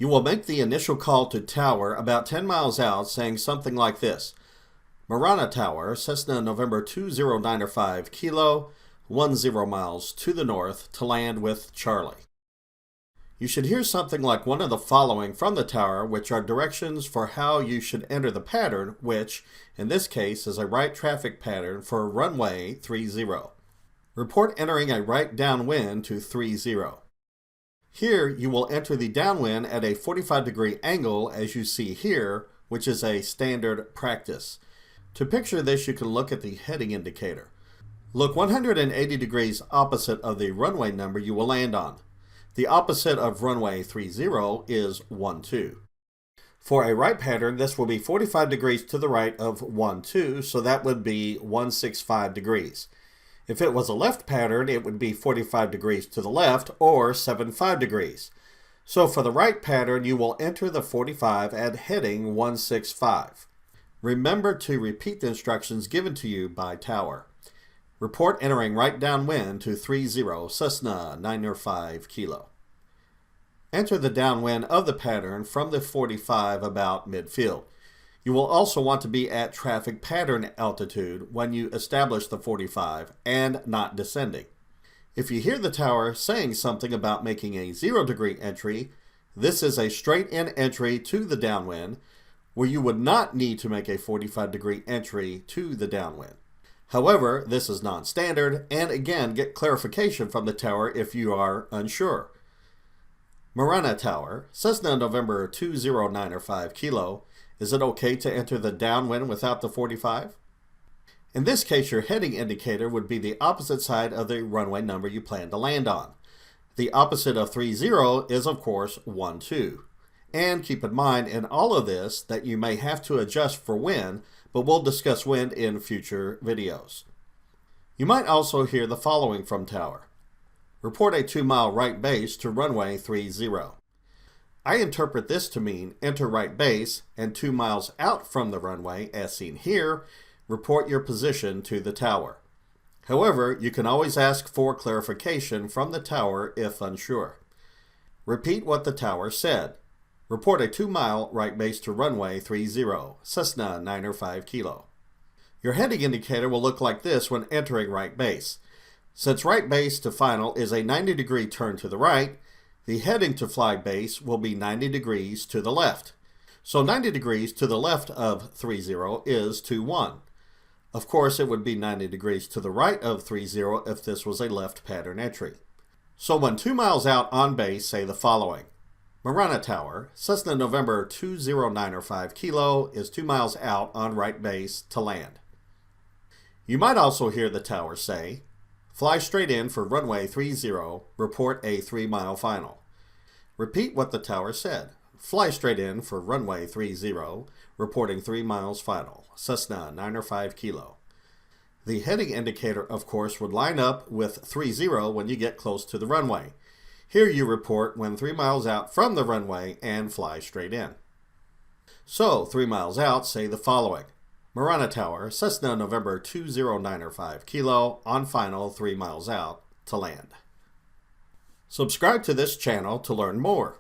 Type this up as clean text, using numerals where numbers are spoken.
You will make the initial call to tower about 10 miles out saying something like this. Marana Tower, Cessna November 20905 Kilo, 10 miles to the north to land with Charlie. You should hear something like one of the following from the tower, which are directions for how you should enter the pattern, which, in this case, is a right traffic pattern for runway 30. Report entering a right downwind to 30. Here, you will enter the downwind at a 45-degree angle, as you see here, which is a standard practice. To picture this, you can look at the heading indicator. Look 180 degrees opposite of the runway number you will land on. The opposite of runway 30 is 12. For a right pattern, this will be 45 degrees to the right of 12, so that would be 165 degrees. If it was a left pattern, it would be 45 degrees to the left, or 75 degrees. So for the right pattern, you will enter the 45 at heading 165. Remember to repeat the instructions given to you by tower. Report entering right downwind to 30 Cessna 905 Kilo. Enter the downwind of the pattern from the 45 about midfield. You will also want to be at traffic pattern altitude when you establish the 45 and not descending. If you hear the tower saying something about making a 0-degree entry, this is a straight-in entry to the downwind where you would not need to make a 45-degree entry to the downwind. However, this is non-standard, and again, get clarification from the tower if you are unsure. Marana Tower, Cessna November 20905 Kilo, is it okay to enter the downwind without the 45? In this case, your heading indicator would be the opposite side of the runway number you plan to land on. The opposite of 30 is, of course, 12. And keep in mind in all of this that you may have to adjust for wind, but we'll discuss wind in future videos. You might also hear the following from tower. Report a 2-mile right base to runway 30. I interpret this to mean enter right base and 2 miles out from the runway, as seen here, report your position to the tower. However, you can always ask for clarification from the tower if unsure. Repeat what the tower said. Report a 2-mile right base to runway 30, Cessna 905 Kilo. Your heading indicator will look like this when entering right base. Since right base to final is a 90-degree turn to the right, the heading to fly base will be 90 degrees to the left. So 90 degrees to the left of 30 is 21. Of course, it would be 90 degrees to the right of 30 if this was a left pattern entry. So when 2 miles out on base, say the following. Marana Tower, Cessna November 20905 Kilo is 2 miles out on right base to land. You might also hear the tower say, fly straight in for runway 30, report a 3-mile final. Repeat what the tower said. Fly straight in for runway 30, reporting 3 miles final, Cessna 905 Kilo. The heading indicator, of course, would line up with 30 when you get close to the runway. Here you report when 3 miles out from the runway and fly straight in. So, 3 miles out, say the following. Marana Tower, Cessna November 20905 Kilo, on final 3 miles out to land. Subscribe to this channel to learn more.